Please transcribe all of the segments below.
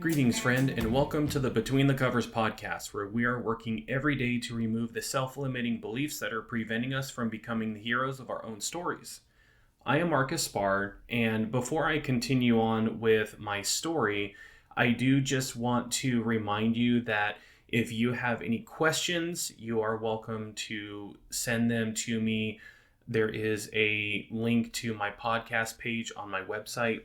Greetings, friend, and welcome to the Between the Covers podcast, where we are working every day to remove the self-limiting beliefs that are preventing us from becoming the heroes of our own stories. I am Marcus Spar, and before I continue on with my story, I do just want to remind you that if you have any questions, you are welcome to send them to me. There is a link to my podcast page on my website.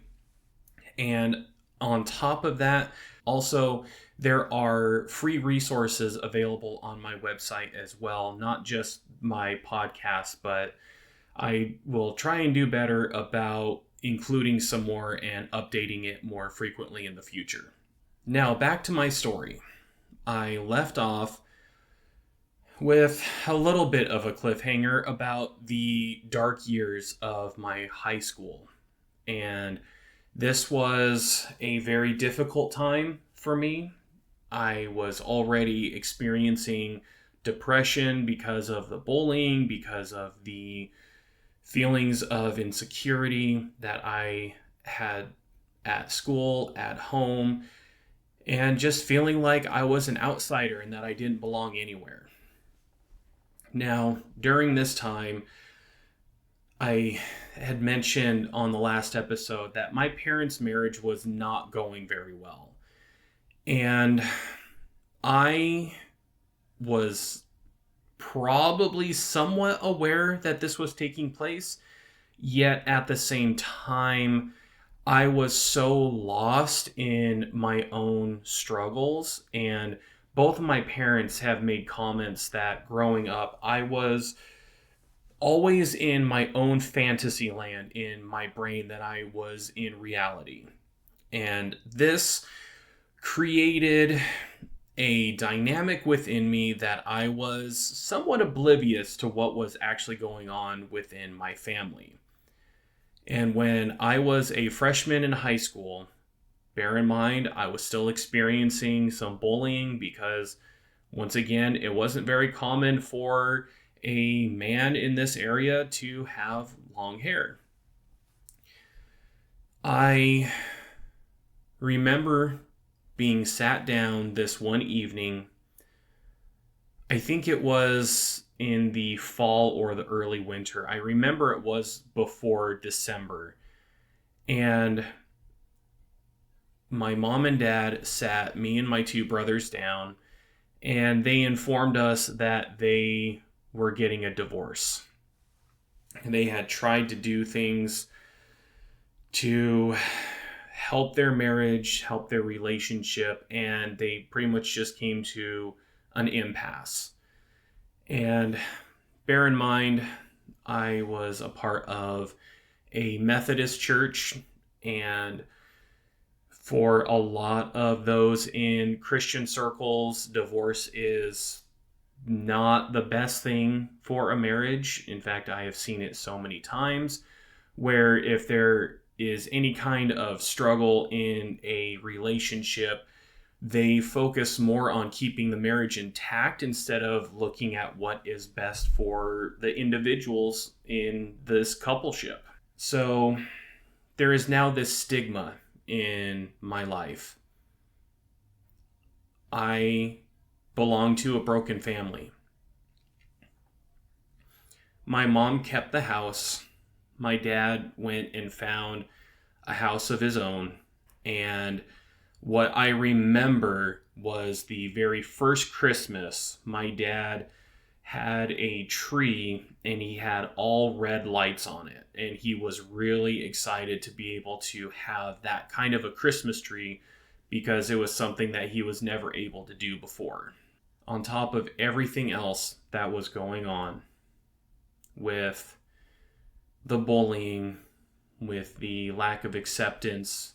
And on top of that, also, there are free resources available on my website as well, not just my podcast, but I will try and do better about including some more and updating it more frequently in the future. Now, back to my story. I left off with a little bit of a cliffhanger about the dark years of my high school. And this was a very difficult time for me. I was already experiencing depression because of the bullying, because of the feelings of insecurity that I had at school, at home, and just feeling like I was an outsider and that I didn't belong anywhere. Now, during this time, I had mentioned on the last episode that my parents' marriage was not going very well. And I was probably somewhat aware that this was taking place, yet at the same time, I was so lost in my own struggles. And both of my parents have made comments that growing up, I was always in my own fantasy land in my brain that I was in reality. And this created a dynamic within me that I was somewhat oblivious to what was actually going on within my family. And when I was a freshman in high school, bear in mind, I was still experiencing some bullying because, once again, it wasn't very common for a man in this area to have long hair. I remember being sat down this one evening. I think it was in the fall or the early winter. I remember it was before December. And my mom and dad sat me and my two brothers down, and they informed us that they were getting a divorce. And they had tried to do things to help their marriage, help their relationship, and they pretty much just came to an impasse. And bear in mind, I was a part of a Methodist church, and for a lot of those in Christian circles, divorce is not the best thing for a marriage. In fact, I have seen it so many times where if there is any kind of struggle in a relationship, they focus more on keeping the marriage intact instead of looking at what is best for the individuals in this coupleship. So there is now this stigma in my life. I belong to a broken family. My mom kept the house. My dad went and found a house of his own. And what I remember was the very first Christmas, my dad had a tree and he had all red lights on it. And he was really excited to be able to have that kind of a Christmas tree because it was something that he was never able to do before. On top of everything else that was going on with the bullying, with the lack of acceptance,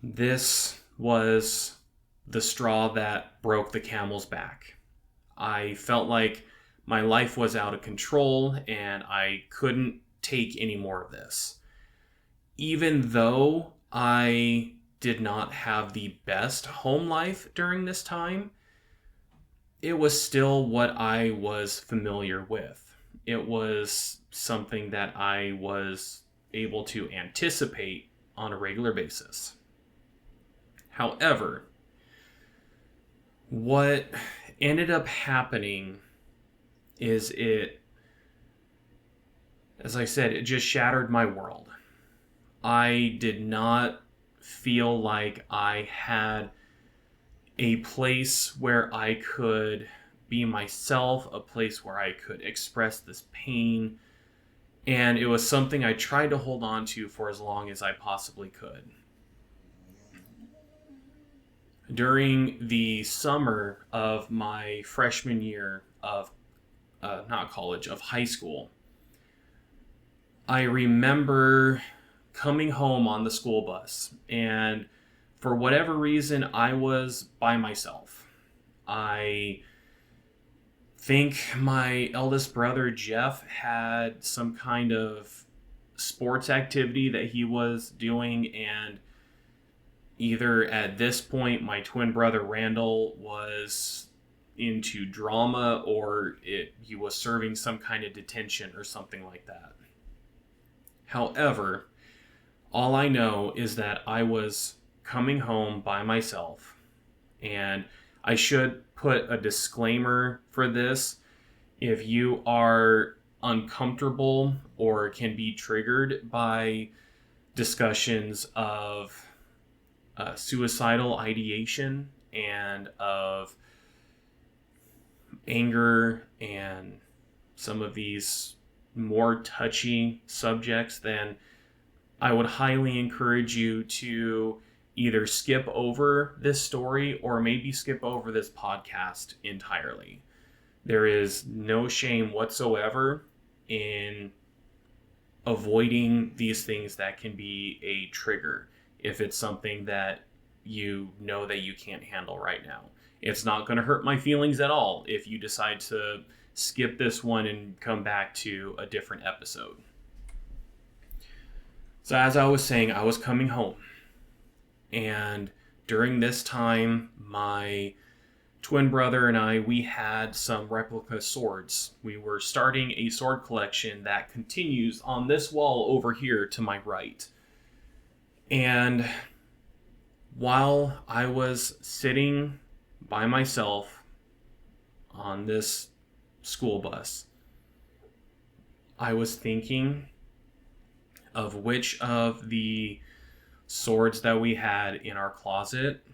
this was the straw that broke the camel's back. I felt like my life was out of control and I couldn't take any more of this. Even though I did not have the best home life during this time, it was still what I was familiar with. It was something that I was able to anticipate on a regular basis. However, what ended up happening is as I said, it just shattered my world. I did not feel like I had a place where I could be myself, a place where I could express this pain, and it was something I tried to hold on to for as long as I possibly could. During the summer of my freshman year of not college, of high school, I remember coming home on the school bus, and for whatever reason, I was by myself. I think my eldest brother, Jeff, had some kind of sports activity that he was doing, and either at this point, my twin brother, Randall, was into drama, or he was serving some kind of detention or something like that. However, all I know is that I was coming home by myself, and I should put a disclaimer for this. If you are uncomfortable or can be triggered by discussions of suicidal ideation and of anger and some of these more touchy subjects, then I would highly encourage you to either skip over this story or maybe skip over this podcast entirely. There is no shame whatsoever in avoiding these things that can be a trigger if it's something that you know that you can't handle right now. It's not going to hurt my feelings at all if you decide to skip this one and come back to a different episode. So as I was saying, I was coming home, and during this time, my twin brother and I, we had some replica swords. We were starting a sword collection that continues on this wall over here to my right. And while I was sitting by myself on this school bus, I was thinking of which of the swords that we had in our closet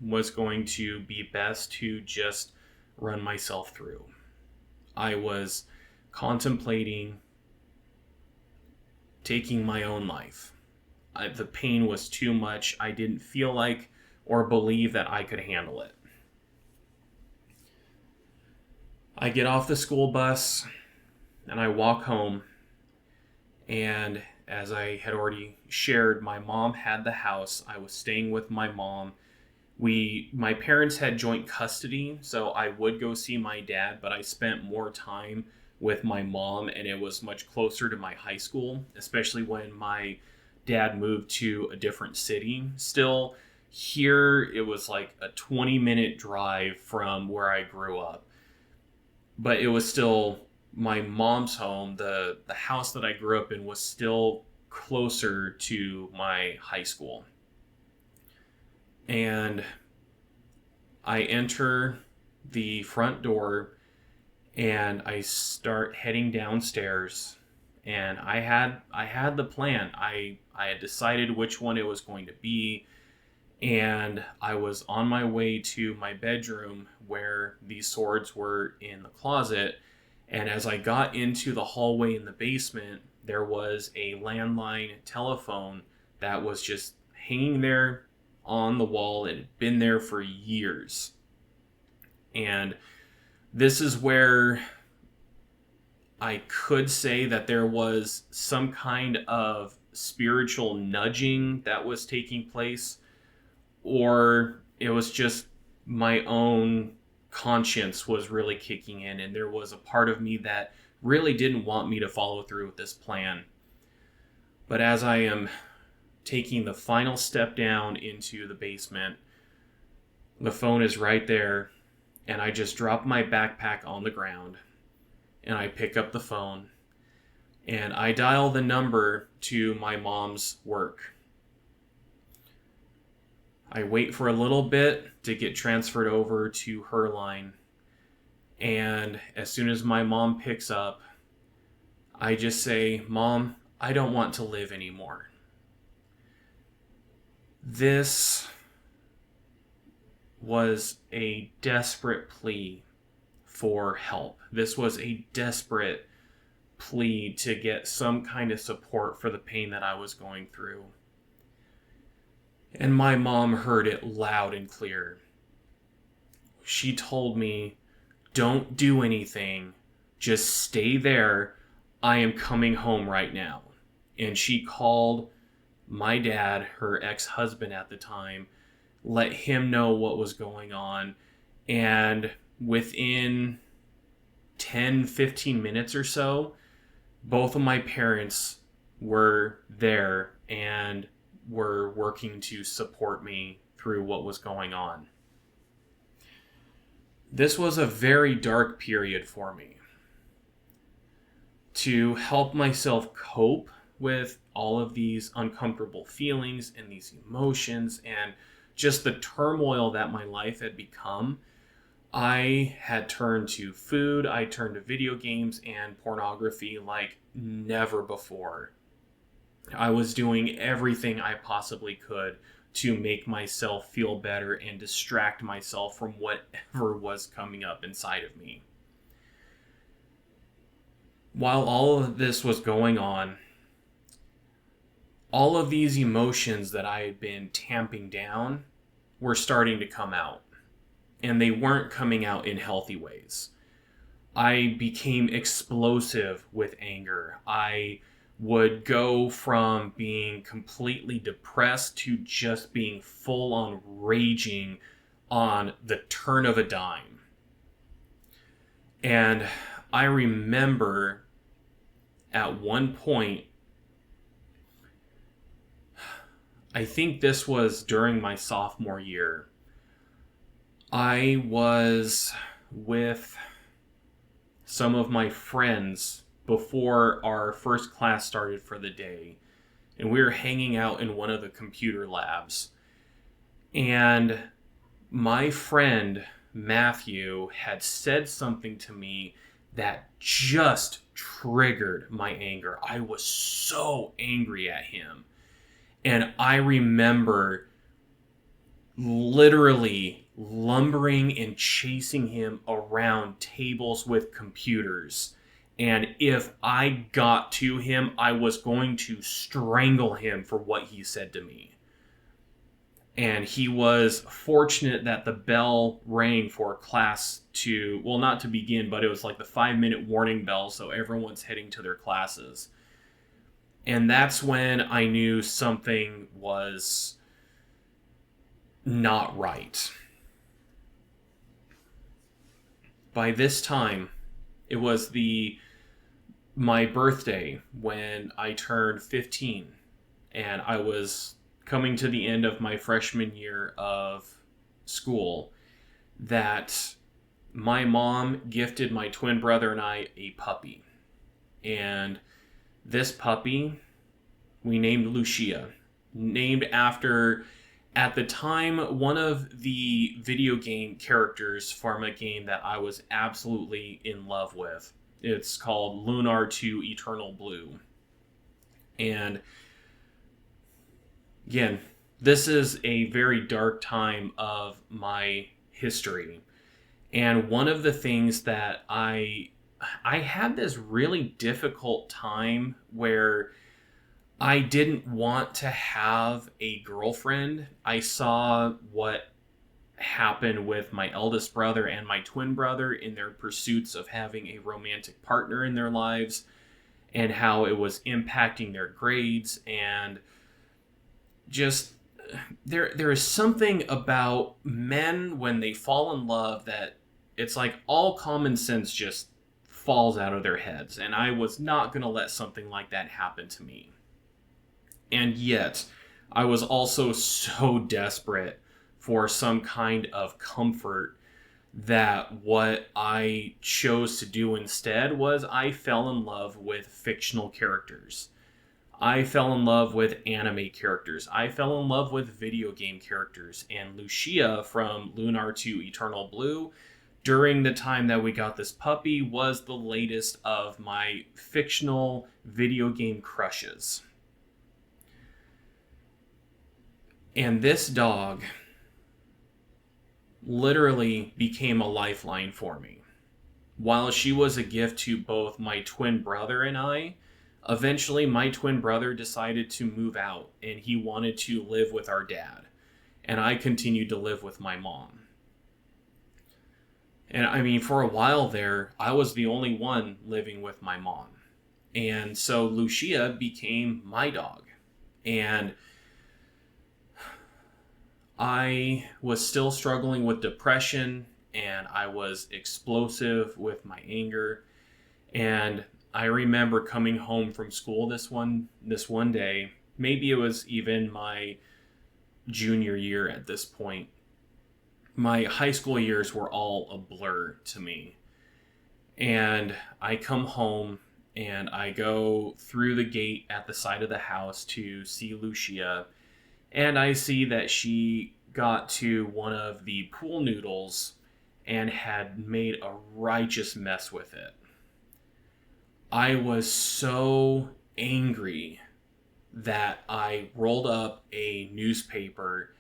was going to be best to just run myself through. I was contemplating taking my own life. The pain was too much. I didn't feel like or believe that I could handle it. I get off the school bus and I walk home, and as I had already shared, my mom had the house. I was staying with my mom. My parents had joint custody, so I would go see my dad, but I spent more time with my mom, and it was much closer to my high school, especially when my dad moved to a different city. Still, here it was like a 20-minute drive from where I grew up, but it was still my mom's home. The house that I grew up in was still closer to my high school. And I enter the front door and I start heading downstairs, and I had the plan. I had decided which one it was going to be, and I was on my way to my bedroom where these swords were in the closet. And as I got into the hallway in the basement, there was a landline telephone that was just hanging there on the wall. It had been there for years. And this is where I could say that there was some kind of spiritual nudging that was taking place, or it was just my own conscience was really kicking in, and there was a part of me that really didn't want me to follow through with this plan. But as I am taking the final step down into the basement, the phone is right there, and I just drop my backpack on the ground, and I pick up the phone, and I dial the number to my mom's work. I wait for a little bit to get transferred over to her line. And as soon as my mom picks up, I just say, "Mom, I don't want to live anymore." This was a desperate plea for help. This was a desperate plea to get some kind of support for the pain that I was going through. And my mom heard it loud and clear. She told me, "Don't do anything. Just stay there. I am coming home right now." And she called my dad, her ex-husband at the time, let him know what was going on. And within 10, 15 minutes or so, both of my parents were there and were working to support me through what was going on. This was a very dark period for me. To help myself cope with all of these uncomfortable feelings and these emotions and just the turmoil that my life had become, I had turned to food, I turned to video games and pornography like never before. I was doing everything I possibly could to make myself feel better and distract myself from whatever was coming up inside of me. While all of this was going on, all of these emotions that I had been tamping down were starting to come out. And they weren't coming out in healthy ways. I became explosive with anger. I would go from being completely depressed to just being full on raging on the turn of a dime. And I remember at one point, I think this was during my sophomore year, I was with some of my friends before our first class started for the day, and we were hanging out in one of the computer labs. And my friend Matthew had said something to me that just triggered my anger. I was so angry at him. And I remember literally lumbering and chasing him around tables with computers. And if I got to him, I was going to strangle him for what he said to me. And he was fortunate that the bell rang for class to, well, not to begin, but it was like the 5-minute warning bell, so everyone's heading to their classes. And that's when I knew something was not right. By this time, it was my birthday when I turned 15, and I was coming to the end of my freshman year of school, that my mom gifted my twin brother and I a puppy. And this puppy, we named Lucia, named after, at the time, one of the video game characters from a game that I was absolutely in love with. It's called Lunar 2 Eternal Blue. And again, this is a very dark time of my history. And one of the things that I had this really difficult time where I didn't want to have a girlfriend. I saw what happened with my eldest brother and my twin brother in their pursuits of having a romantic partner in their lives, and how it was impacting their grades. And just there is something about men when they fall in love that it's like all common sense just falls out of their heads. And I was not going to let something like that happen to me. And yet, I was also so desperate for some kind of comfort that what I chose to do instead was I fell in love with fictional characters. I fell in love with anime characters. I fell in love with video game characters. And Lucia from Lunar to Eternal Blue, during the time that we got this puppy, was the latest of my fictional video game crushes. And this dog literally became a lifeline for me. While she was a gift to both my twin brother and I, eventually my twin brother decided to move out and he wanted to live with our dad. And I continued to live with my mom. And I mean, for a while there, I was the only one living with my mom. And so Lucia became my dog. And I was still struggling with depression, and I was explosive with my anger. And I remember coming home from school this one day. Maybe it was even my junior year at this point. My high school years were all a blur to me. And I come home and I go through the gate at the side of the house to see Lucia. And I see that she got to one of the pool noodles and had made a righteous mess with it. I was so angry that I rolled up a newspaper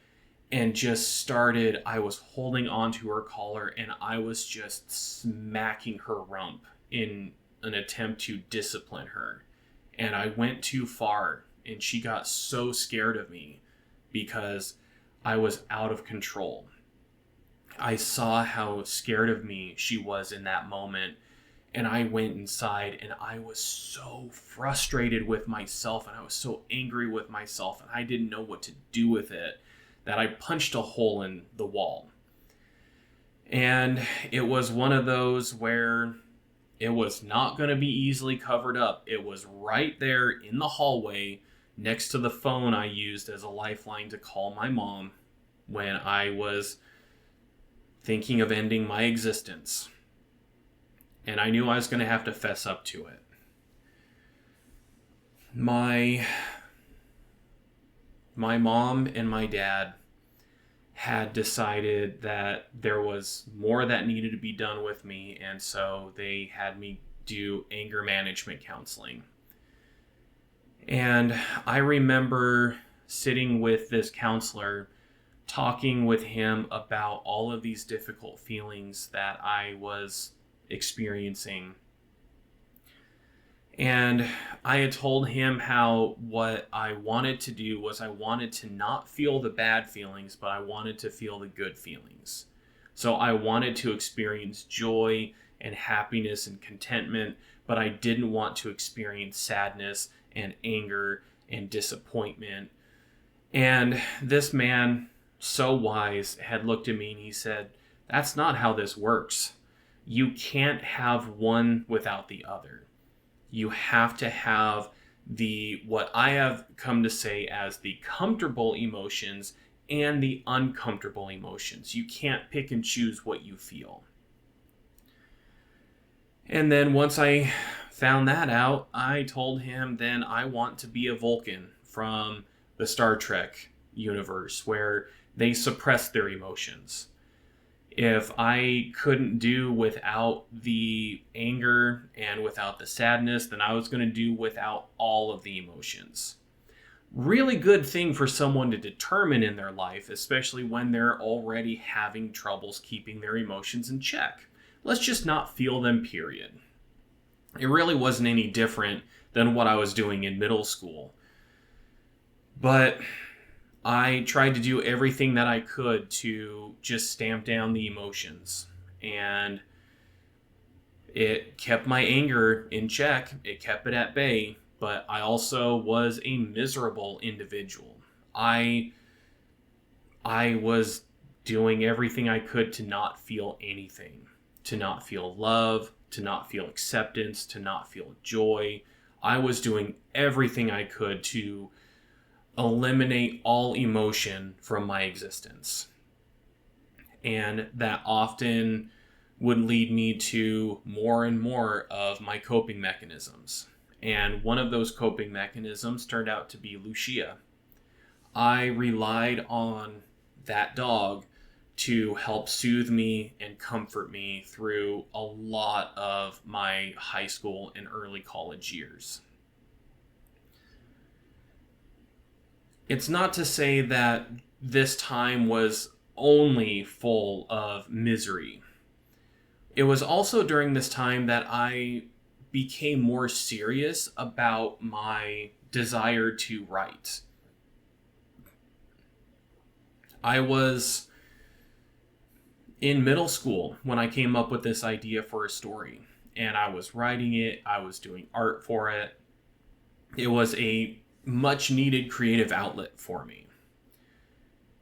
and just started, I was holding onto her collar and I was just smacking her rump in an attempt to discipline her. And I went too far and she got so scared of me because I was out of control. I saw how scared of me she was in that moment. And I went inside and I was so frustrated with myself and I was so angry with myself and I didn't know what to do with it that I punched a hole in the wall. And it was one of those where it was not going to be easily covered up. It was right there in the hallway next to the phone I used as a lifeline to call my mom when I was thinking of ending my existence. And I knew I was going to have to fess up to it. My mom and my dad had decided that there was more that needed to be done with me, and so they had me do anger management counseling. And I remember sitting with this counselor, talking with him about all of these difficult feelings that I was experiencing. And I had told him how what I wanted to do was I wanted to not feel the bad feelings, but I wanted to feel the good feelings. So I wanted to experience joy and happiness and contentment, but I didn't want to experience sadness and anger and disappointment. And this man, so wise, had looked at me and he said, "That's not how this works. You can't have one without the other. You have to have what I have come to say as the comfortable emotions and the uncomfortable emotions. You can't pick and choose what you feel." And then once I found that out, I told him then I want to be a Vulcan from the Star Trek universe where they suppress their emotions. If I couldn't do without the anger and without the sadness, then I was going to do without all of the emotions. Really good thing for someone to determine in their life, especially when they're already having troubles keeping their emotions in check. Let's just not feel them, period. It really wasn't any different than what I was doing in middle school. But I tried to do everything that I could to just stamp down the emotions. And it kept my anger in check. It kept it at bay. But I also was a miserable individual. I was doing everything I could to not feel anything. To not feel love. To not feel acceptance. To not feel joy. I was doing everything I could to eliminate all emotion from my existence. And that often would lead me to more and more of my coping mechanisms. And one of those coping mechanisms turned out to be Lucia. I relied on that dog to help soothe me and comfort me through a lot of my high school and early college years. It's not to say that this time was only full of misery. It was also during this time that I became more serious about my desire to write. I was in middle school when I came up with this idea for a story, and I was writing it, I was doing art for it. It was a much needed creative outlet for me.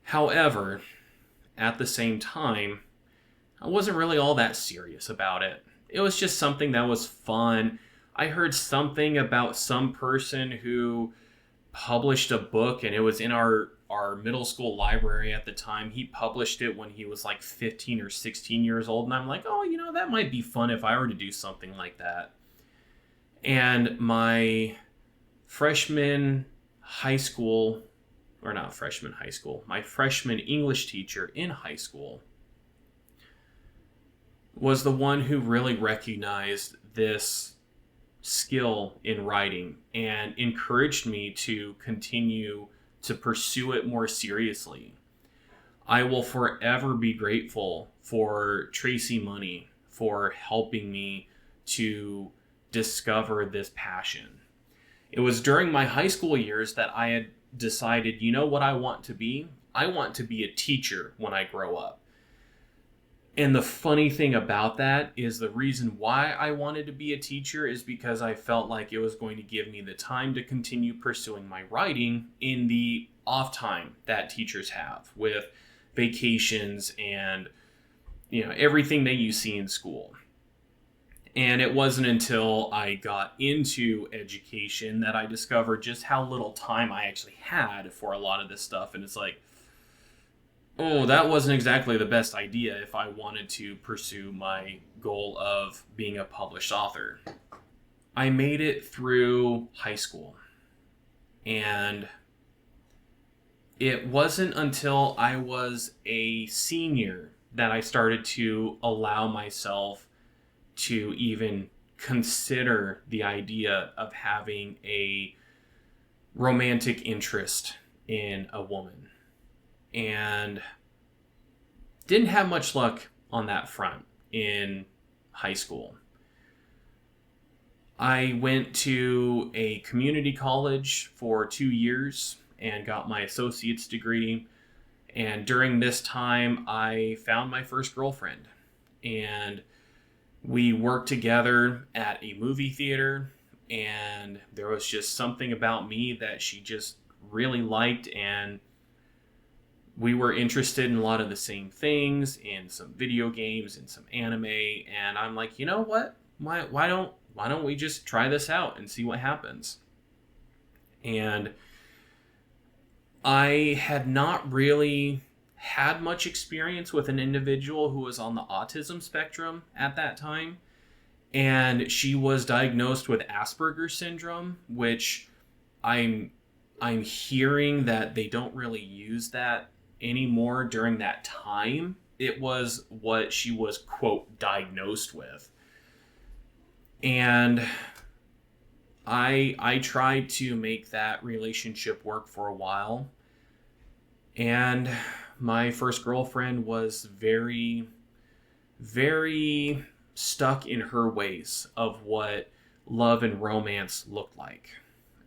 However, at the same time, I wasn't really all that serious about it. It was just something that was fun. I heard something about some person who published a book, and it was in our middle school library at the time. He published it when he was like 15 or 16 years old, and I'm like, oh, that might be fun if I were to do something like that. And my freshman English teacher in high school was the one who really recognized this skill in writing and encouraged me to continue to pursue it more seriously. I will forever be grateful for Tracy Money for helping me to discover this passion. It was during my high school years that I had decided, what I want to be? I want to be a teacher when I grow up. And the funny thing about that is the reason why I wanted to be a teacher is because I felt like it was going to give me the time to continue pursuing my writing in the off time that teachers have with vacations and, everything that you see in school. And it wasn't until I got into education that I discovered just how little time I actually had for a lot of this stuff. And it's like, oh, that wasn't exactly the best idea if I wanted to pursue my goal of being a published author. I made it through high school, and it wasn't until I was a senior that I started to allow myself to even consider the idea of having a romantic interest in a woman. And didn't have much luck on that front in high school. I went to a community college for 2 years and got my associate's degree. And during this time, I found my first girlfriend. And we worked together at a movie theater. And there was just something about me that she just really liked, and we were interested in a lot of the same things, in some video games and some anime, and I'm like, you know what? Why don't we just try this out and see what happens? And I had not really had much experience with an individual who was on the autism spectrum at that time, and she was diagnosed with Asperger's syndrome, which I'm hearing that they don't really use that anymore during that time. It was what she was, quote, diagnosed with. And I tried to make that relationship work for a while. And my first girlfriend was very, very stuck in her ways of what love and romance looked like.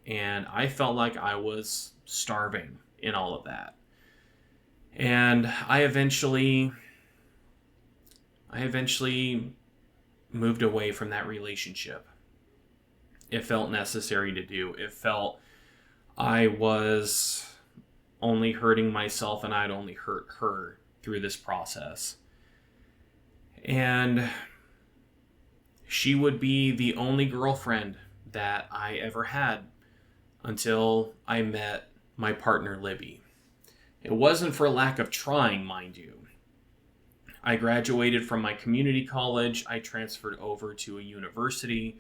And I felt like I was starving in all of that. And I eventually moved away from that relationship. It felt necessary to do. It felt I was only hurting myself, and I'd only hurt her through this process. And she would be the only girlfriend that I ever had until I met my partner, Libby. It wasn't for lack of trying, mind you. I graduated from my community college. I transferred over to a university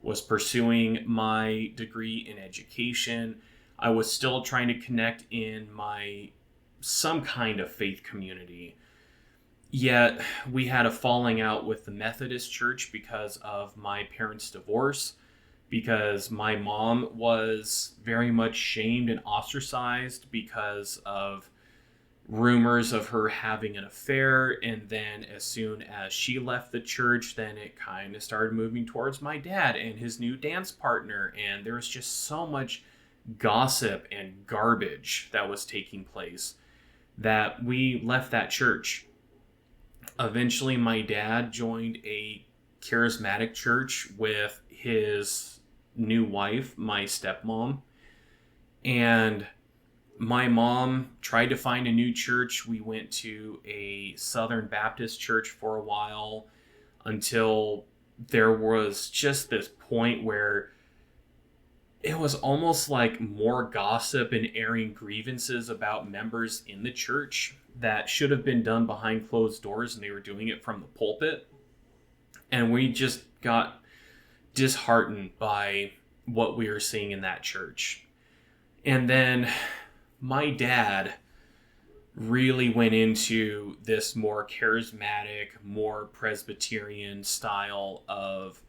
was pursuing my degree in education. I was still trying to connect in some kind of faith community. Yet we had a falling out with the Methodist Church because of my parents' divorce, because my mom was very much shamed and ostracized because of rumors of her having an affair. And then as soon as she left the church, then it kind of started moving towards my dad and his new dance partner. And there was just so much gossip and garbage that was taking place that we left that church. Eventually, my dad joined a charismatic church with his new wife, my stepmom. And my mom tried to find a new church. We went to a Southern Baptist church for a while until there was just this point where it was almost like more gossip and airing grievances about members in the church that should have been done behind closed doors, and they were doing it from the pulpit. And we just got disheartened by what we were seeing in that church. And then my dad really went into this more charismatic, more Presbyterian style of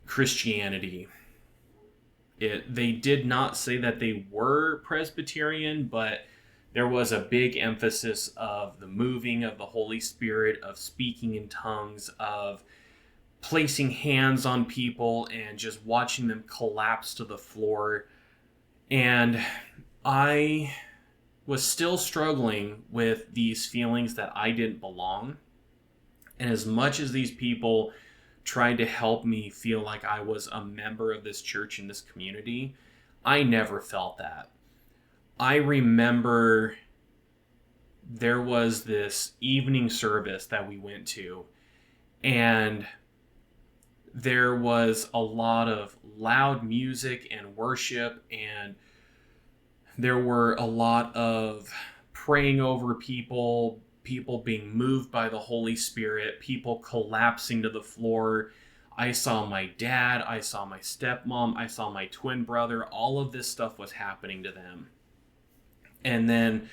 Christianity. They did not say that they were Presbyterian, but there was a big emphasis of the moving of the Holy Spirit, of speaking in tongues, of placing hands on people and just watching them collapse to the floor. And I was still struggling with these feelings that I didn't belong. And as much as these people tried to help me feel like I was a member of this church and this community, I never felt that. I remember there was this evening service that we went to, and there was a lot of loud music and worship, and there were a lot of praying over people being moved by the Holy Spirit, people collapsing to the floor. I saw my dad, I saw my stepmom, I saw my twin brother. All of this stuff was happening to them. And then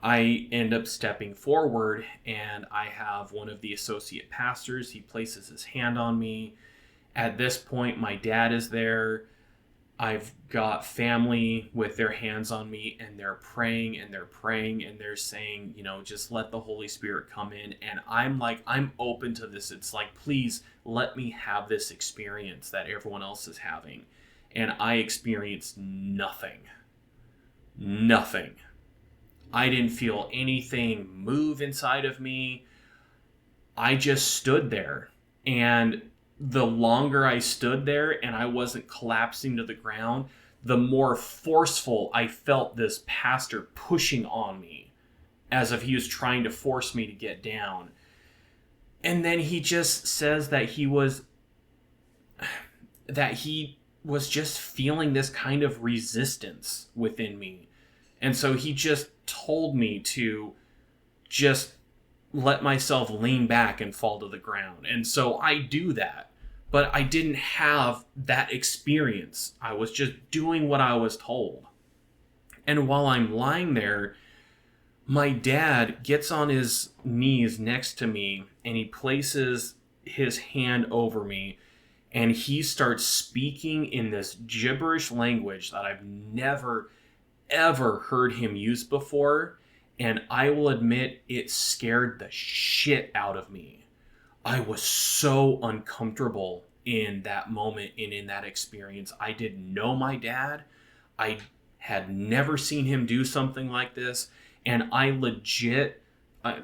I end up stepping forward, and I have one of the associate pastors. He places his hand on me. At this point, my dad is there. I've got family with their hands on me, and they're praying and they're saying, just let the Holy Spirit come in. And I'm like, I'm open to this. It's like, please let me have this experience that everyone else is having. And I experienced nothing. I didn't feel anything move inside of me. I just stood there. And the longer I stood there and I wasn't collapsing to the ground, the more forceful I felt this pastor pushing on me, as if he was trying to force me to get down. And then he just says that he was just feeling this kind of resistance within me. And so he just told me to just let myself lean back and fall to the ground. And so I do that. But I didn't have that experience. I was just doing what I was told. And while I'm lying there, my dad gets on his knees next to me, and he places his hand over me, and he starts speaking in this gibberish language that I've never, ever heard him use before. And I will admit, it scared the shit out of me. I was so uncomfortable in that moment and in that experience. I didn't know my dad. I had never seen him do something like this. And I legit,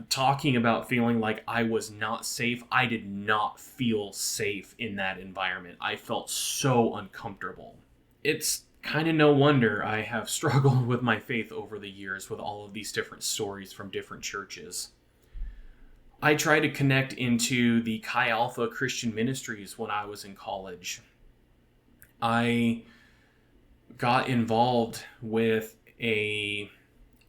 talking about feeling like I was not safe, I did not feel safe in that environment. I felt so uncomfortable. It's kind of no wonder I have struggled with my faith over the years with all of these different stories from different churches. I tried to connect into the Chi Alpha Christian Ministries when I was in college. I got involved with a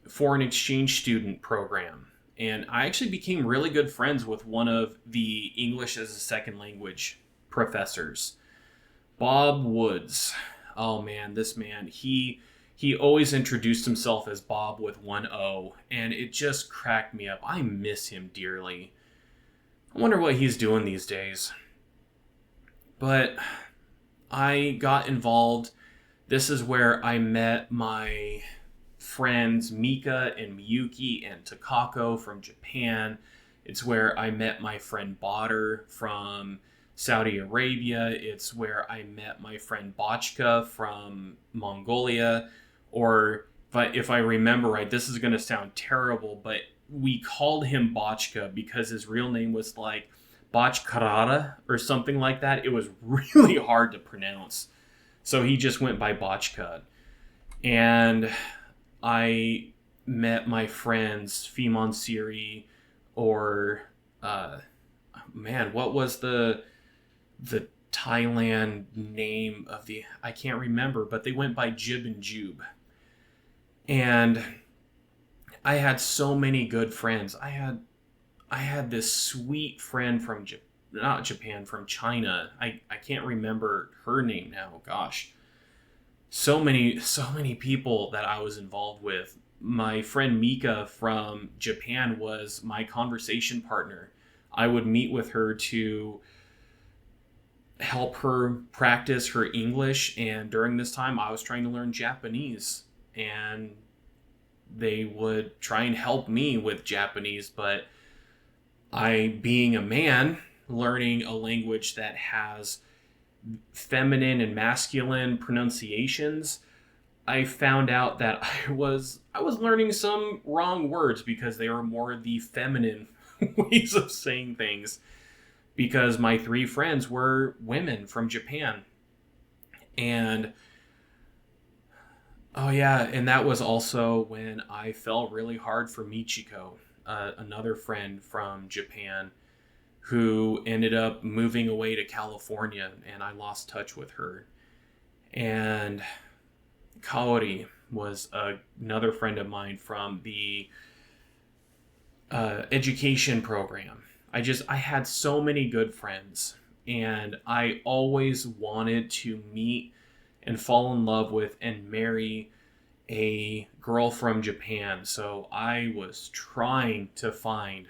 foreign exchange student program, and I actually became really good friends with one of the English as a second language professors. Bob Woods. Oh man, this man, he always introduced himself as Bob with one O, and it just cracked me up. I miss him dearly. I wonder what he's doing these days. But I got involved. This is where I met my friends Mika and Miyuki and Takako from Japan. It's where I met my friend Badr from Saudi Arabia. It's where I met my friend Bachka from Mongolia. But if I remember right, this is going to sound terrible, but we called him Bachka because his real name was like Bachkarara or something like that. It was really hard to pronounce. So he just went by Bachka. And I met my friends Fimon Siri or what was the Thailand name of the, I can't remember, but they went by Jib and Jube. And I had so many good friends. I had this sweet friend from from China. I can't remember her name now. Gosh. So many people that I was involved with. My friend Mika from Japan was my conversation partner. I would meet with her to help her practice her English, and during this time I was trying to learn Japanese, and they would try and help me with Japanese, but I, being a man, learning a language that has feminine and masculine pronunciations, I found out that I was learning some wrong words because they were more the feminine ways of saying things, because my three friends were women from Japan. And oh yeah, and that was also when I fell really hard for Michiko, another friend from Japan who ended up moving away to California, and I lost touch with her. And Kaori was another friend of mine from the education program. I had so many good friends, and I always wanted to meet and fall in love with and marry a girl from Japan. So I was trying to find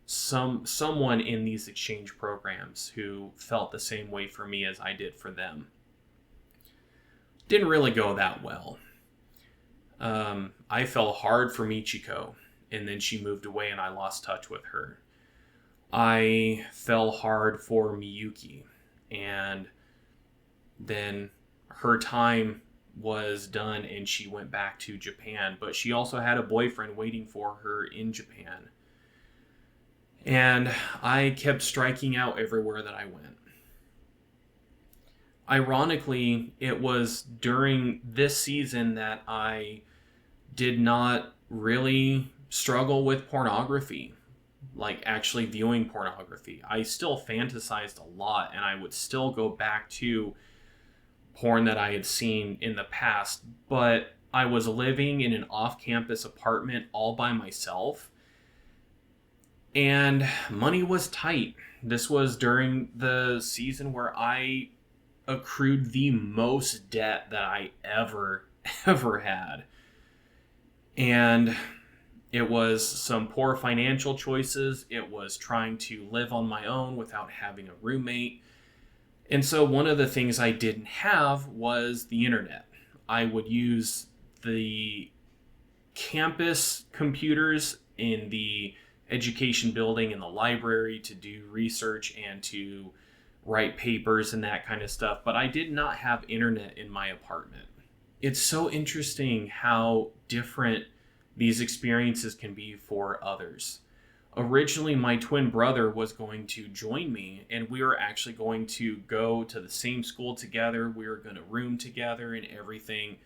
someone in these exchange programs who felt the same way for me as I did for them. Didn't really go that well. I fell hard for Michiko, and then she moved away and I lost touch with her. I fell hard for Miyuki, and then her time was done and she went back to Japan, but she also had a boyfriend waiting for her in Japan. And I kept striking out everywhere that I went. Ironically, it was during this season that I did not really struggle with pornography, like actually viewing pornography. I still fantasized a lot, and I would still go back to porn that I had seen in the past, but I was living in an off-campus apartment all by myself, and money was tight. This was during the season where I accrued the most debt that I ever had. And it was some poor financial choices. It was trying to live on my own without having a roommate. And so one of the things I didn't have was the internet. I would use the campus computers in the education building in the library to do research and to write papers and that kind of stuff, but I did not have internet in my apartment. It's so interesting how different these experiences can be for others. Originally, my twin brother was going to join me, and we were actually going to go to the same school together. We were going to room together and everything.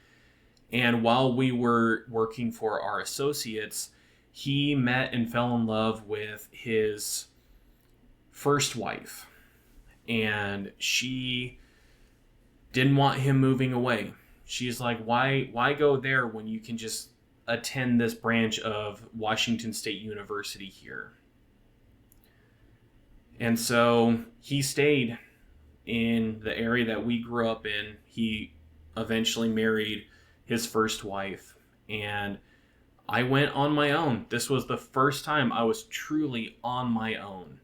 And while we were working for our associates, he met and fell in love with his first wife. And she didn't want him moving away. She's like, why go there when you can just attend this branch of Washington State University here? And so he stayed, in the area that we grew up in, he eventually married his first wife. And I went on my own. This was the first time I was truly on my own.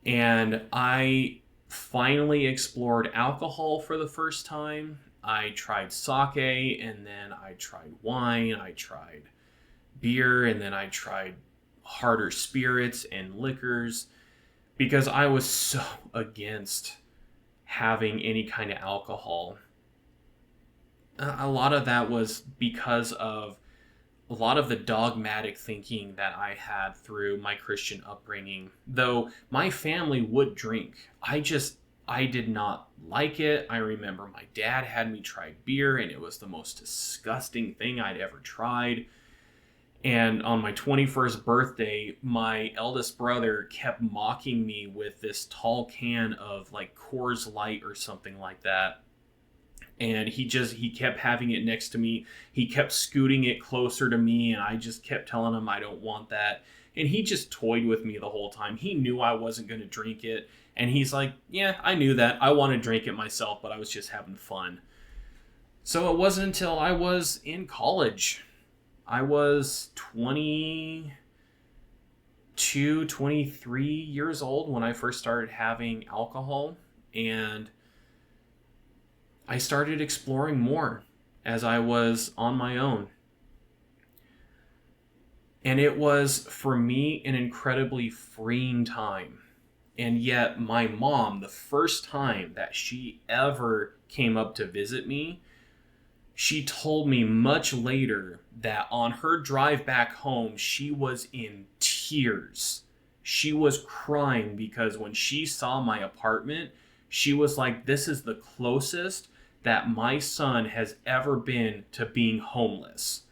And I finally explored alcohol for the first time. I tried sake, and then I tried wine, I tried beer, and then I tried harder spirits and liquors because I was so against having any kind of alcohol. A lot of that was because of a lot of the dogmatic thinking that I had through my Christian upbringing. Though my family would drink, I did not like it. I remember my dad had me try beer, and it was the most disgusting thing I'd ever tried. And on my 21st birthday, my eldest brother kept mocking me with this tall can of like Coors Light or something like that. And he kept having it next to me. He kept scooting it closer to me, and I just kept telling him I don't want that. And he just toyed with me the whole time. He knew I wasn't going to drink it. And he's like, yeah, I knew that. I want to drink it myself, but I was just having fun. So it wasn't until I was in college. I was 22, 23 years old when I first started having alcohol. And I started exploring more as I was on my own. And it was, for me, an incredibly freeing time. And yet, my mom, the first time that she ever came up to visit me, she told me much later that on her drive back home, she was in tears. She was crying because when she saw my apartment, she was like, this is the closest that my son has ever been to being homeless.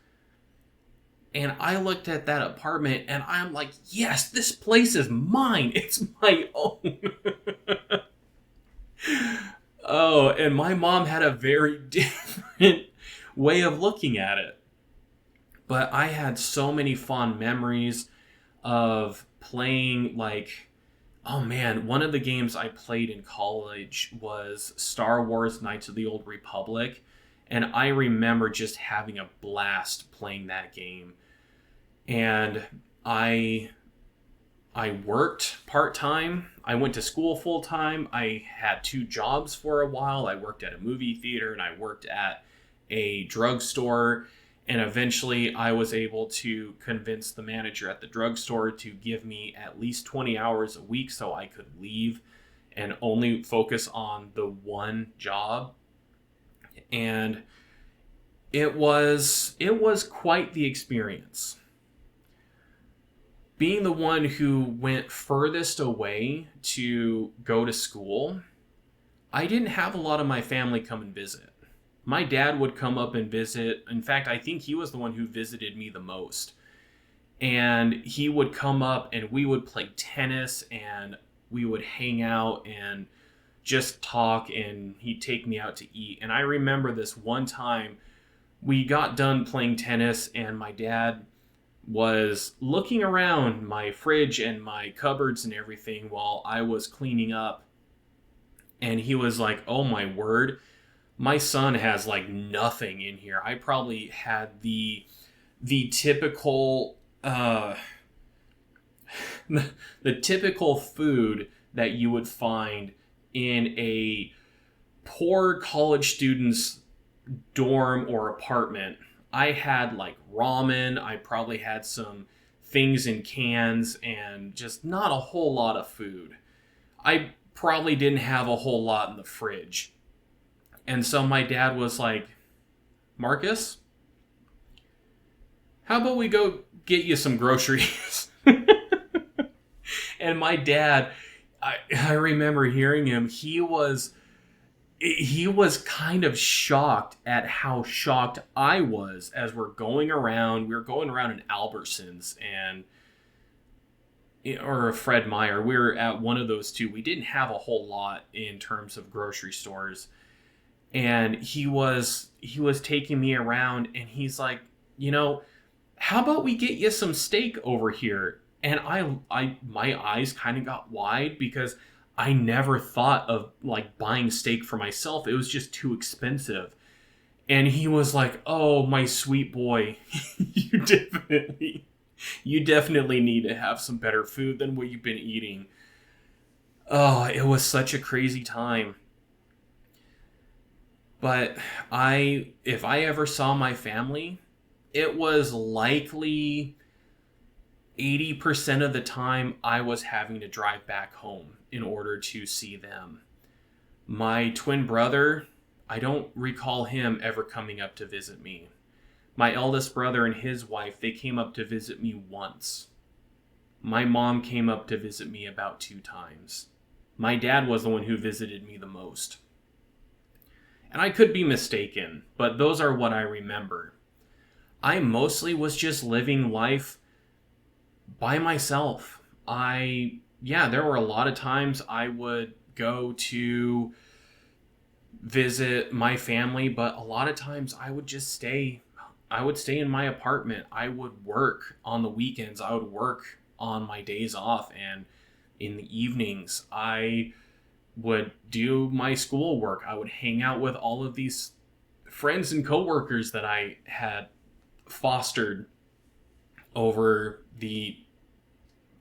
And I looked at that apartment and I'm like, yes, this place is mine. It's my own. Oh, and my mom had a very different way of looking at it. But I had so many fond memories of playing, like, oh man, one of the games I played in college was Star Wars Knights of the Old Republic. And I remember just having a blast playing that game. And I worked part-time. I went to school full-time. I had 2 jobs for a while. I worked at a movie theater and I worked at a drugstore. And eventually I was able to convince the manager at the drugstore to give me at least 20 hours a week so I could leave and only focus on the one job. And it was quite the experience. Being the one who went furthest away to go to school, I didn't have a lot of my family come and visit. My dad would come up and visit. In fact, I think he was the one who visited me the most. And he would come up and we would play tennis and we would hang out and just talk, and he'd take me out to eat. And I remember this one time we got done playing tennis and my dad was looking around my fridge and my cupboards and everything while I was cleaning up. And he was like, oh my word, my son has like nothing in here. I probably had the typical the typical food that you would find in a poor college student's dorm or apartment. I had like ramen. I probably had some things in cans and just not a whole lot of food. I probably didn't have a whole lot in the fridge. And so my dad was like, Marcus, how about we go get you some groceries? And my dad, I remember hearing him, he was kind of shocked at how shocked I was as we're going around. We were going around in Albertsons or Fred Meyer. We were at one of those two. We didn't have a whole lot in terms of grocery stores. And he was taking me around and he's like, how about we get you some steak over here? And I my eyes kind of got wide because I never thought of like buying steak for myself. It was just too expensive. And he was like, "Oh, my sweet boy, you definitely need to have some better food than what you've been eating." Oh, it was such a crazy time. But if I ever saw my family, it was likely 80% of the time I was having to drive back home in order to see them. My twin brother, I don't recall him ever coming up to visit me. My eldest brother and his wife, they came up to visit me once. My mom came up to visit me about 2 times. My dad was the one who visited me the most. And I could be mistaken, but those are what I remember. I mostly was just living life by myself. There were a lot of times I would go to visit my family, but a lot of times I would just stay. I would stay in my apartment. I would work on the weekends. I would work on my days off, and in the evenings I would do my schoolwork. I would hang out with all of these friends and coworkers that I had fostered over the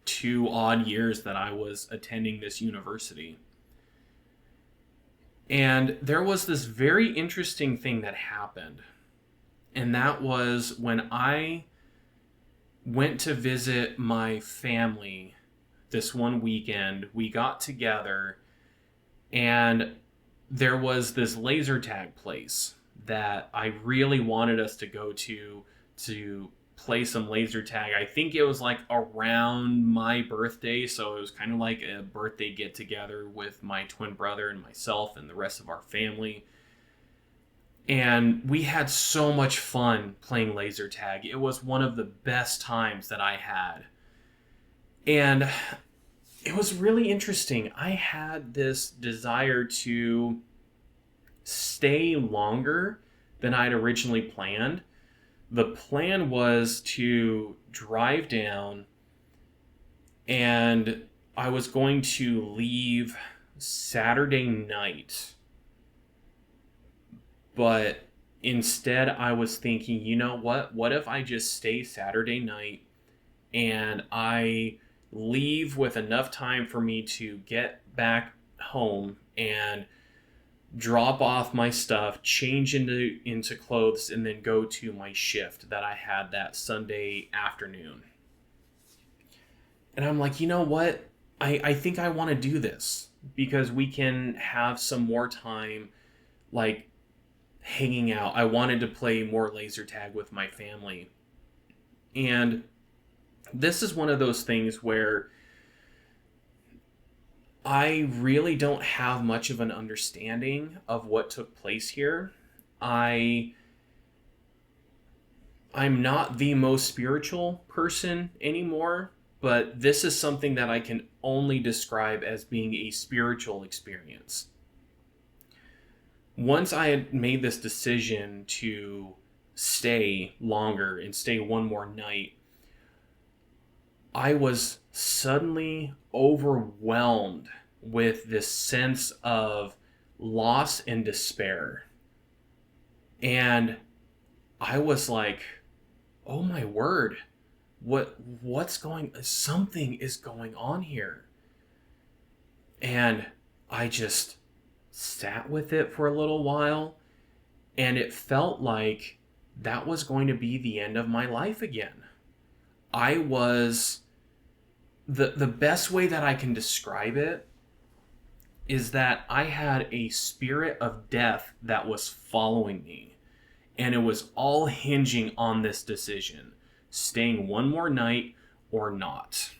2 odd years that I was attending this university. And there was this very interesting thing that happened. And that was when I went to visit my family this one weekend. We got together, and there was this laser tag place that I really wanted us to go to play some laser tag. I think it was like around my birthday, so it was kind of like a birthday get together with my twin brother and myself and the rest of our family. And we had so much fun playing laser tag. It was one of the best times that I had. And it was really interesting. I had this desire to stay longer than I'd originally planned. The plan was to drive down, and I was going to leave Saturday night. But instead I was thinking, you know what? What if I just stay Saturday night and I leave with enough time for me to get back home and drop off my stuff, change into clothes, and then go to my shift that I had that Sunday afternoon. And I'm like, you know what? I think I want to do this because we can have some more time, like, hanging out. I wanted to play more laser tag with my family. And this is one of those things where I really don't have much of an understanding of what took place here. I'm not the most spiritual person anymore, but this is something that I can only describe as being a spiritual experience. Once I had made this decision to stay longer and stay one more night, I was suddenly overwhelmed with this sense of loss and despair. And I was like, oh my word, something is going on here. And I just sat with it for a little while, and it felt like that was going to be the end of my life again. I was the best way that I can describe it is that I had a spirit of death that was following me, and it was all hinging on this decision, staying one more night or not.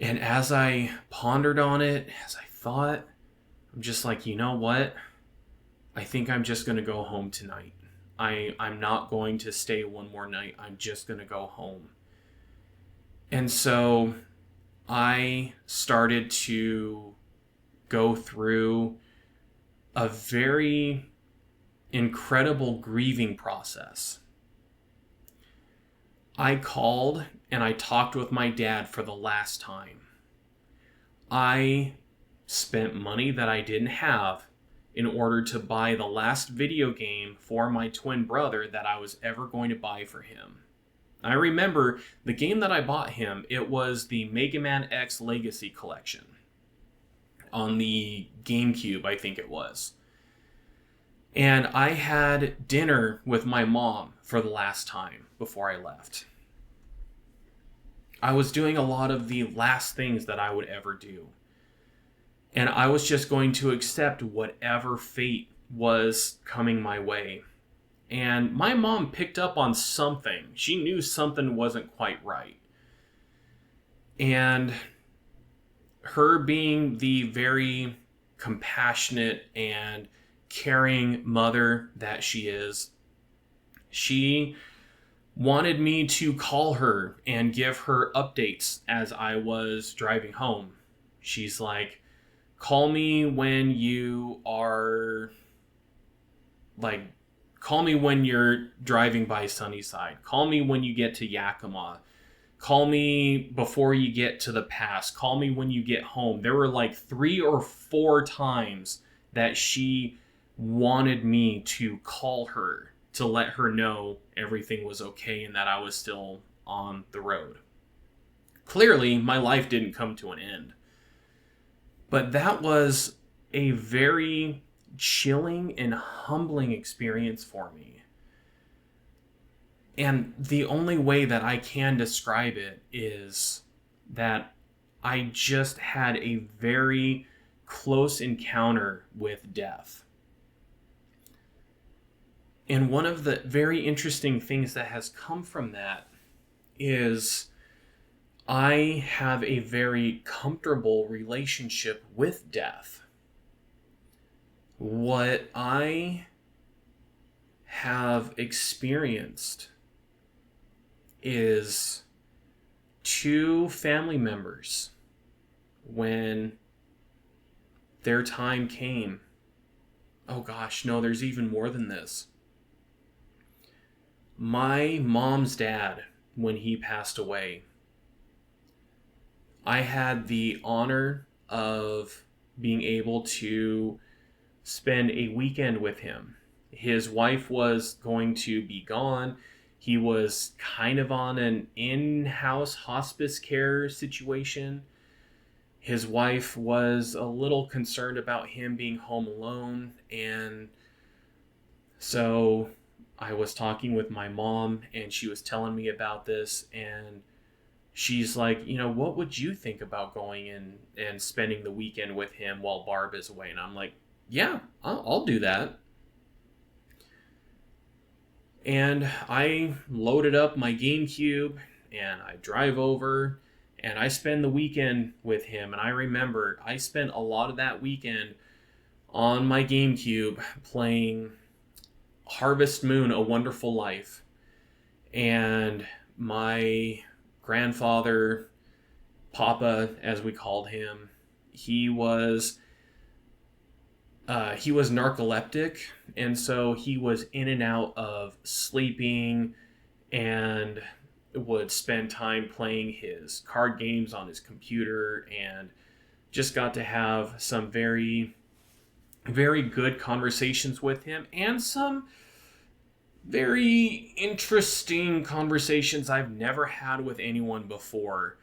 And as I pondered on it, as I thought, I'm just like, you know what? I think I'm just going to go home tonight. I'm not going to stay one more night. I'm just going to go home. And so I started to go through a very incredible grieving process. I called and I talked with my dad for the last time. I spent money that I didn't have in order to buy the last video game for my twin brother that I was ever going to buy for him. I remember the game that I bought him, it was the Mega Man X Legacy Collection on the GameCube, I think it was. And I had dinner with my mom for the last time before I left. I was doing a lot of the last things that I would ever do. And I was just going to accept whatever fate was coming my way. And my mom picked up on something. She knew something wasn't quite right. And her being the very compassionate and caring mother that she is, she wanted me to call her and give her updates as I was driving home. She's like, call me when you are, call me when you're driving by Sunnyside. Call me when you get to Yakima. Call me before you get to the pass. Call me when you get home. There were like 3 or 4 times that she wanted me to call her to let her know everything was okay and that I was still on the road. Clearly, my life didn't come to an end. But that was a very chilling and humbling experience for me. And the only way that I can describe it is that I just had a very close encounter with death. And one of the very interesting things that has come from that is I have a very comfortable relationship with death. What I have experienced is 2 family members, when their time came. Oh gosh, no, there's even more than this. My mom's dad, when he passed away, I had the honor of being able to spend a weekend with him. His wife was going to be gone. He was kind of on an in-house hospice care situation. His wife was a little concerned about him being home alone, and so I was talking with my mom, and she was telling me about this, and she's like, what would you think about going in and spending the weekend with him while Barb is away? And I'm like, yeah, I'll do that. And I loaded up my GameCube, and I drive over, and I spend the weekend with him. And I remember I spent a lot of that weekend on my GameCube playing Harvest Moon: A Wonderful Life. And my grandfather, Papa, as we called him, he was narcoleptic, and so he was in and out of sleeping and would spend time playing his card games on his computer, and just got to have some very, very good conversations with him, and some very interesting conversations I've never had with anyone before.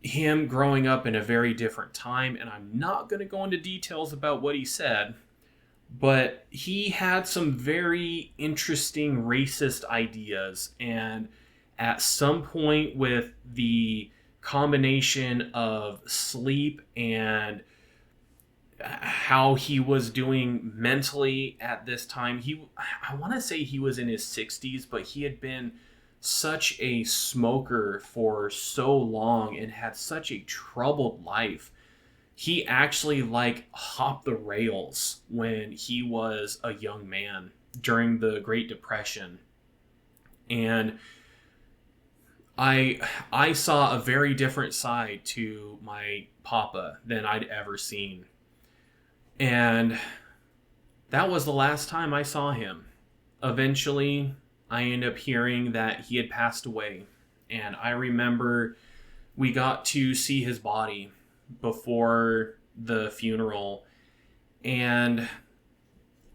Him growing up in a very different time, and I'm not going to go into details about what he said, but he had some very interesting racist ideas, and at some point with the combination of sleep and how he was doing mentally at this time, I want to say he was in his 60s, but he had been such a smoker for so long and had such a troubled life. He actually hopped the rails when he was a young man during the Great Depression. And I saw a very different side to my papa than I'd ever seen. And that was the last time I saw him. Eventually, I ended up hearing that he had passed away. And I remember we got to see his body before the funeral, and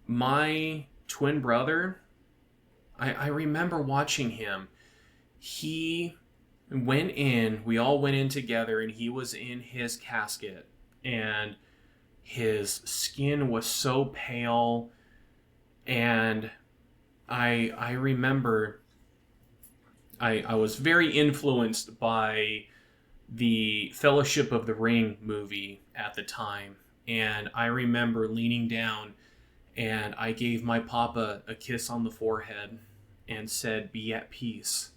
my twin brother, I remember watching him. He went in, we all went in together, and he was in his casket, and his skin was so pale, and I remember I was very influenced by the Fellowship of the Ring movie at the time, and I remember leaning down and I gave my papa a kiss on the forehead and said, "Be at peace."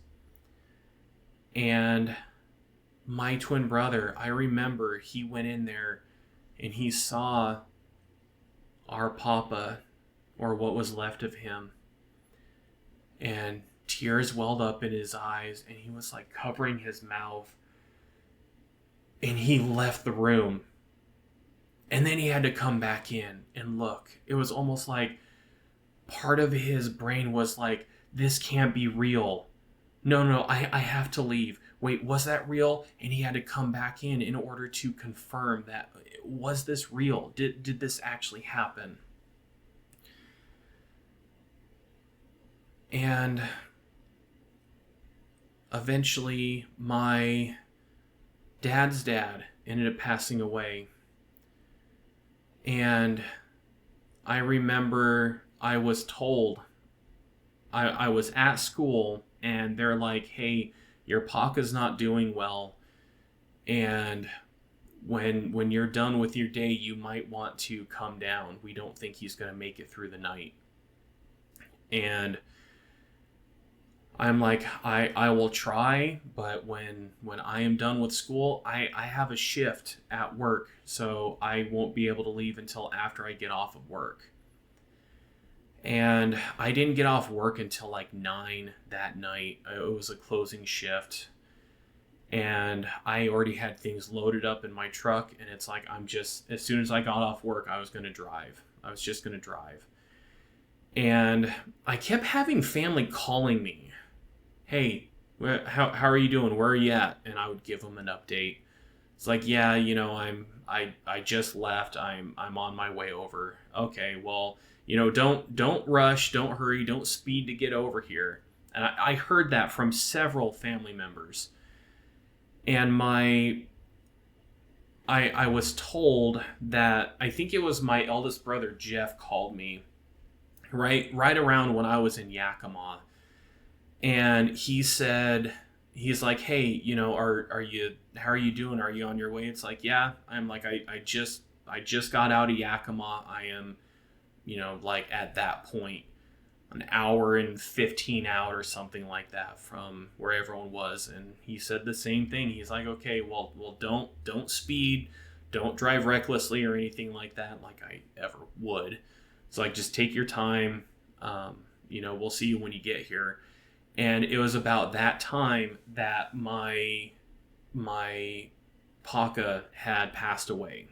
And my twin brother, I remember he went in there and he saw our papa, or what was left of him, and tears welled up in his eyes, and he was like covering his mouth, and he left the room. And then he had to come back in and look. It was almost like part of his brain was like, this can't be real. No, I have to leave. Wait, was that real? And he had to come back in order to confirm that, was this real? Did this actually happen? And eventually my dad's dad ended up passing away. And I remember I was told, I was at school, and they're like, hey, your Paca's not doing well, and when you're done with your day, you might want to come down. We don't think he's going to make it through the night. And I'm like, I will try, but when I am done with school, I have a shift at work, so I won't be able to leave until after I get off of work. And I didn't get off work until like 9 that night. It was a closing shift. And I already had things loaded up in my truck, and it's like, as soon as I got off work, I was going to drive. I was just going to drive. And I kept having family calling me. Hey, how are you doing? Where are you at? And I would give them an update. It's like, yeah, I just left. I'm on my way over. Okay, well, don't rush, don't hurry, don't speed to get over here. And I heard that from several family members. And I was told that, I think it was my eldest brother Jeff called me right around when I was in Yakima. And he's like, hey, how are you doing? Are you on your way? It's like, yeah. I'm like, I just got out of Yakima. I am, like at that point, an hour and 15 out or something like that from where everyone was. And he said the same thing. He's like, okay, well, don't speed, don't drive recklessly or anything like that, like I ever would. It's like, just take your time. We'll see you when you get here. And it was about that time that my Paca had passed away.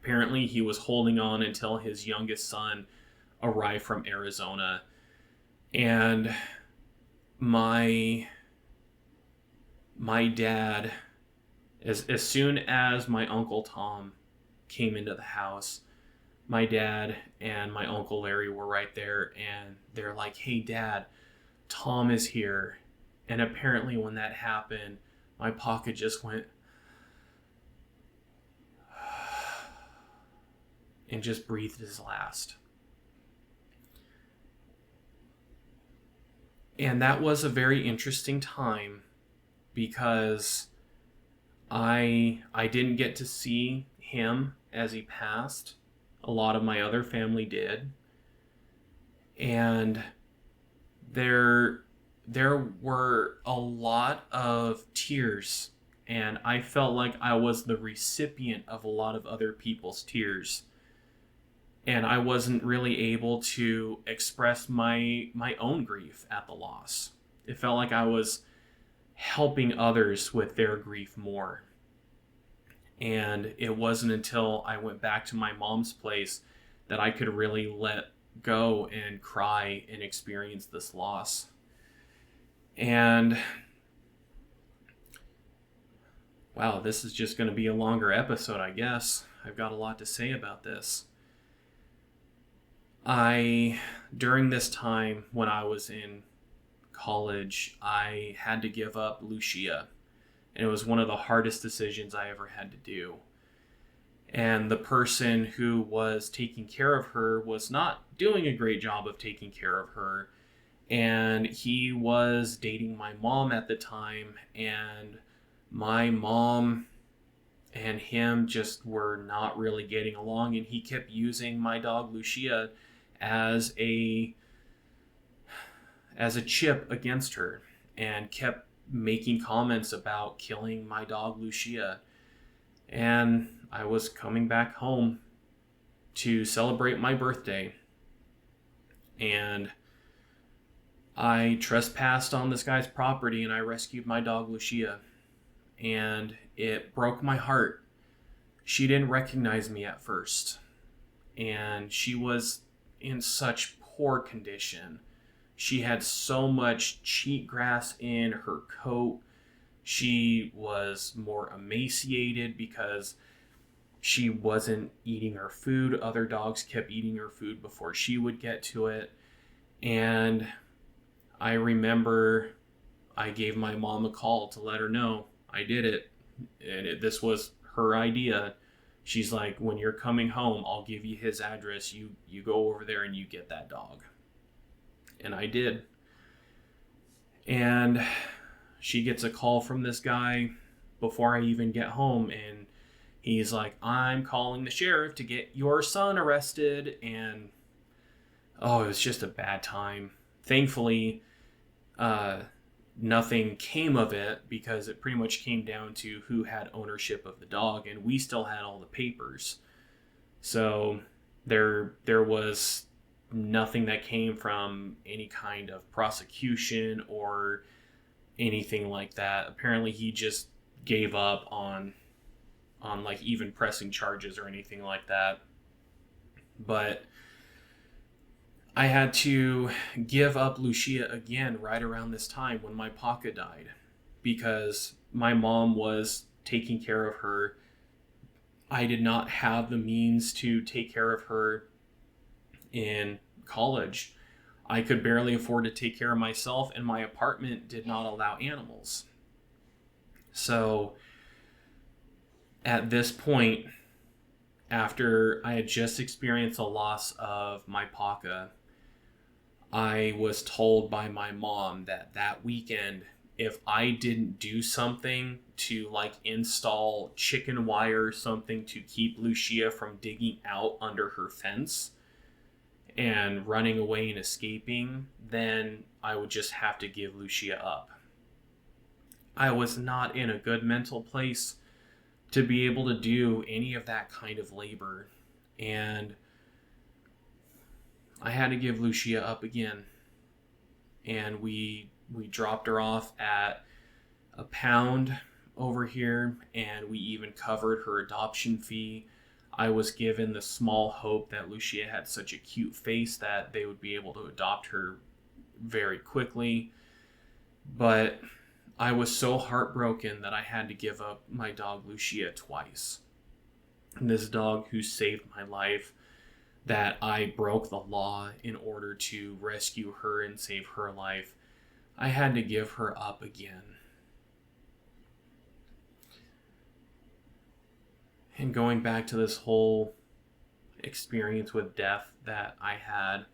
Apparently, he was holding on until his youngest son arrived from Arizona. And my dad, as soon as my Uncle Tom came into the house, my dad and my Uncle Larry were right there, and they're like, hey, Dad, Tom is here. And apparently when that happened, my Paca just went and just breathed his last. And that was a very interesting time, because I didn't get to see him as he passed. A lot of my other family did. And there were a lot of tears, and I felt like I was the recipient of a lot of other people's tears, and I wasn't really able to express my own grief at the loss. It felt like I was helping others with their grief more. And it wasn't until I went back to my mom's place that I could really let go and cry and experience this loss. And Wow, this is just going to be a longer episode, I guess. I've got a lot to say about this. During this time when I was in college, I had to give up Lucia. And it was one of the hardest decisions I ever had to do. And the person who was taking care of her was not doing a great job of taking care of her. And he was dating my mom at the time, and my mom and him just were not really getting along, and he kept using my dog Lucia as a chip against her, and kept making comments about killing my dog Lucia. And I was coming back home to celebrate my birthday, and I trespassed on this guy's property, and I rescued my dog Lucia. And it broke my heart. She didn't recognize me at first, and she was in such poor condition. She had so much cheatgrass in her coat. She was more emaciated because she wasn't eating her food. Other dogs kept eating her food before she would get to it. And I remember I gave my mom a call to let her know I did it. And this was her idea. She's like, when you're coming home, I'll give you his address. You go over there and you get that dog. And I did. And she gets a call from this guy before I even get home. And he's like, I'm calling the sheriff to get your son arrested. And oh, it was just a bad time. Thankfully, nothing came of it, because it pretty much came down to who had ownership of the dog, and we still had all the papers. So there was nothing that came from any kind of prosecution or anything like that. Apparently he just gave up on like even pressing charges or anything like that. But I had to give up Lucia again right around this time when my Paca died, because my mom was taking care of her. I did not have the means to take care of her in college. I could barely afford to take care of myself, and my apartment did not allow animals. So at this point, after I had just experienced the loss of my Paca, I was told by my mom that weekend, if I didn't do something to like install chicken wire or something to keep Lucia from digging out under her fence and running away and escaping, then I would just have to give Lucia up. I was not in a good mental place to be able to do any of that kind of labor, and I had to give Lucia up again. And we dropped her off at a pound over here, and we even covered her adoption fee. I was given the small hope that Lucia had such a cute face that they would be able to adopt her very quickly. But I was so heartbroken that I had to give up my dog Lucia twice. And this dog who saved my life, that I broke the law in order to rescue her and save her life, I had to give her up again. And going back to this whole experience with death that I had,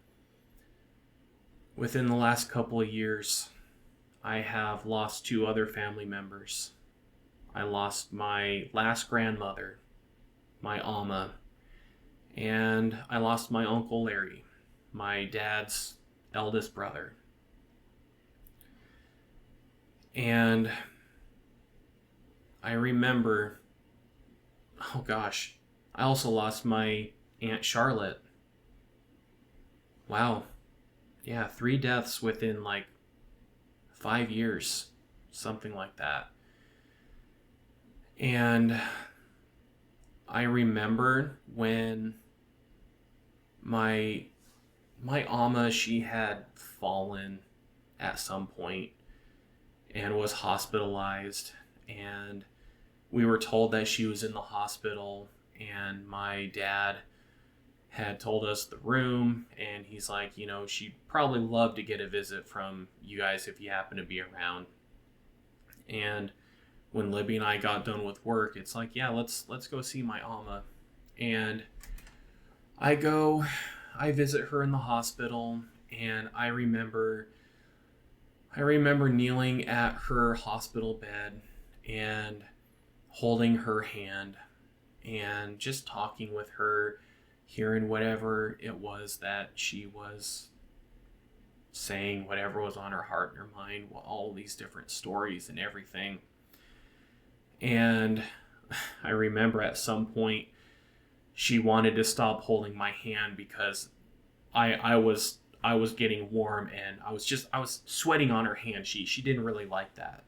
within the last couple of years, I have lost 2 other family members. I lost my last grandmother, my Amma, and I lost my Uncle Larry, my dad's eldest brother. And I remember, oh gosh, I also lost my Aunt Charlotte. Wow. Yeah, 3 deaths within like 5 years, something like that. And I remember when my Amma, she had fallen at some point and was hospitalized, and we were told that she was in the hospital, and my dad had told us the room, and he's like, she'd probably love to get a visit from you guys if you happen to be around. And when Libby and I got done with work, it's like, yeah, let's go see my Alma. And I visit her in the hospital, and I remember kneeling at her hospital bed and holding her hand and just talking with her, hearing whatever it was that she was saying, whatever was on her heart and her mind, all these different stories and everything. And I remember at some point she wanted to stop holding my hand because I was getting warm, and I was sweating on her hand. She didn't really like that.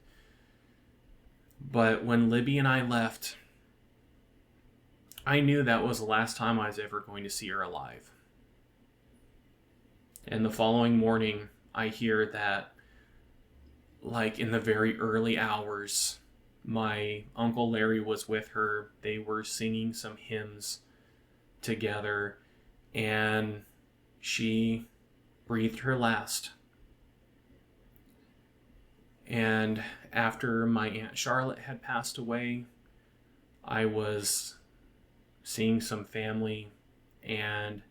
But when Libby and I left, I knew that was the last time I was ever going to see her alive. And the following morning, I hear that, like in the very early hours, my Uncle Larry was with her. They were singing some hymns together, and she breathed her last. And after my Aunt Charlotte had passed away, I was seeing some family, and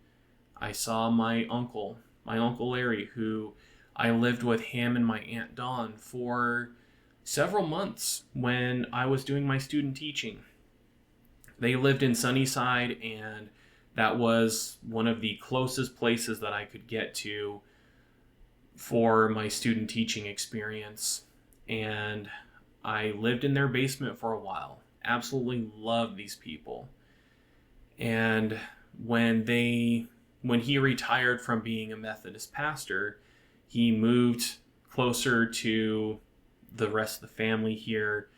I saw my Uncle Larry, who I lived with him and my Aunt Dawn for several months when I was doing my student teaching. They lived in Sunnyside, and that was one of the closest places that I could get to for my student teaching experience. And I lived in their basement for a while. Absolutely loved these people. And when he retired from being a Methodist pastor, he moved closer to the rest of the family here.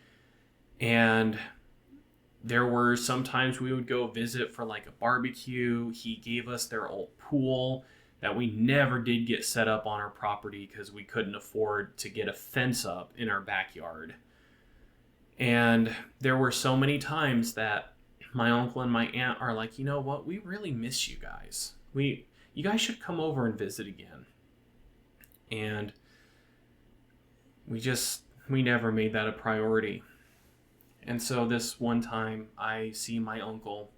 And there were sometimes we would go visit for like a barbecue. He gave us their old pool that we never did get set up on our property because we couldn't afford to get a fence up in our backyard. And there were so many times that my uncle and my aunt are like, you know what, we really miss you guys. You guys should come over and visit again. And we never made that a priority. And so this one time I see my uncle,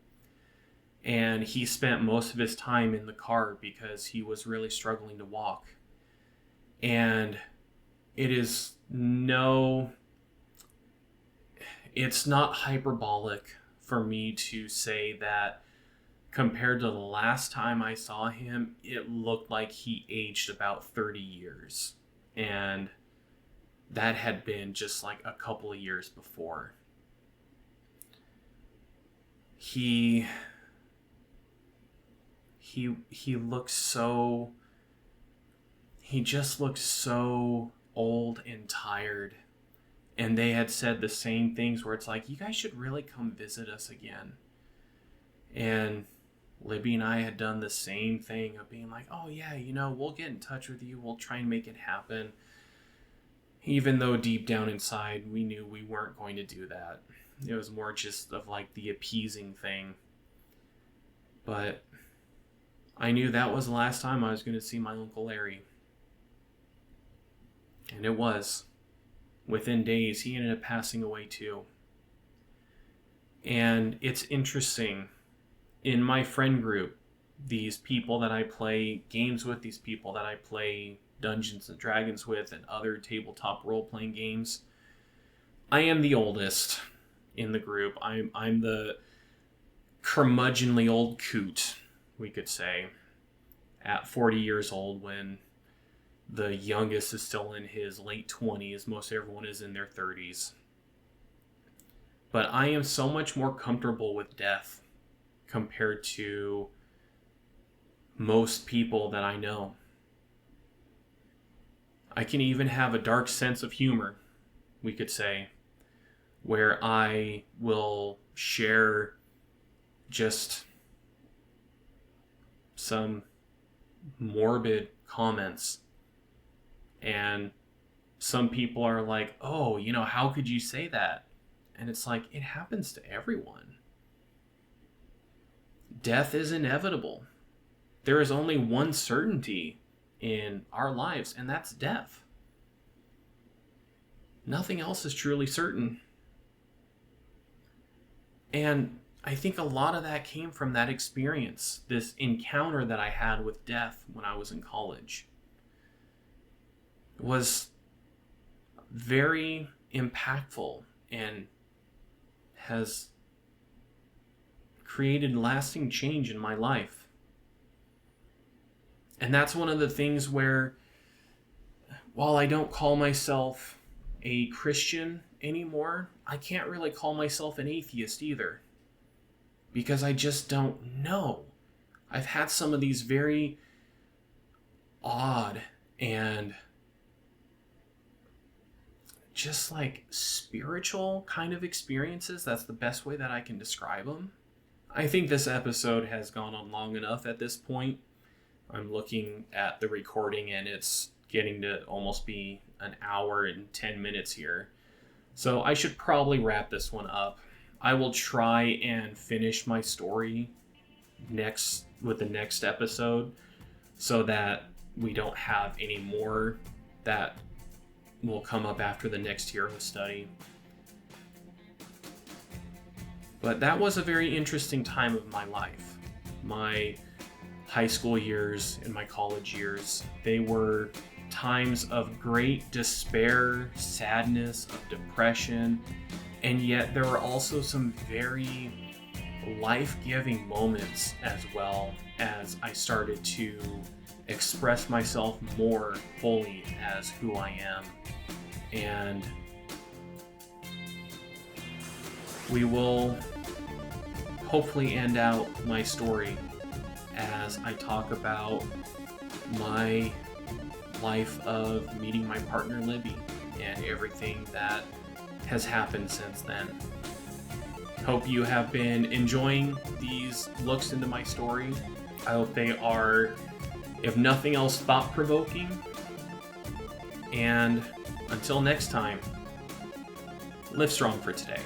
and he spent most of his time in the car because he was really struggling to walk. And it's not hyperbolic for me to say that compared to the last time I saw him, it looked like he aged about 30 years. And that had been just like a couple of years before. He just looks so old and tired. And they had said the same things where it's like, you guys should really come visit us again. And Libby and I had done the same thing of being like, oh yeah, we'll get in touch with you. We'll try and make it happen. Even though deep down inside, we knew we weren't going to do that. It was more just of like the appeasing thing. But I knew that was the last time I was going to see my Uncle Larry. And it was. Within days, he ended up passing away too. And it's interesting. In my friend group, these people that I play games with, these people that I play Dungeons and Dragons with and other tabletop role-playing games, I am the oldest in the group. I'm the curmudgeonly old coot, we could say, at 40 years old, when the youngest is still in his late 20s. Most everyone is in their 30s. But I am so much more comfortable with death compared to most people that I know. I can even have a dark sense of humor, we could say, where I will share just some morbid comments. And some people are like, oh, how could you say that? And it's like, it happens to everyone. Death is inevitable. There is only one certainty in our lives, and that's death. Nothing else is truly certain. And I think a lot of that came from that experience, this encounter that I had with death when I was in college. It was very impactful and has created lasting change in my life. And that's one of the things where, while I don't call myself a Christian anymore, I can't really call myself an atheist either. Because I just don't know. I've had some of these very odd and just like spiritual kind of experiences. That's the best way that I can describe them. I think this episode has gone on long enough at this point. I'm looking at the recording and it's getting to almost be an hour and 10 minutes here. So I should probably wrap this one up. I will try and finish my story with the next episode so that we don't have any more that will come up after the next hero study. But that was a very interesting time of my life. My high school years and my college years, they were times of great despair, sadness, of depression, and yet there were also some very life-giving moments as well, as I started to express myself more fully as who I am. And we will hopefully end out my story as I talk about my life of meeting my partner Libby and everything that has happened since then. Hope you have been enjoying these looks into my story. I hope they are, if nothing else, thought-provoking. And until next time, live strong for today.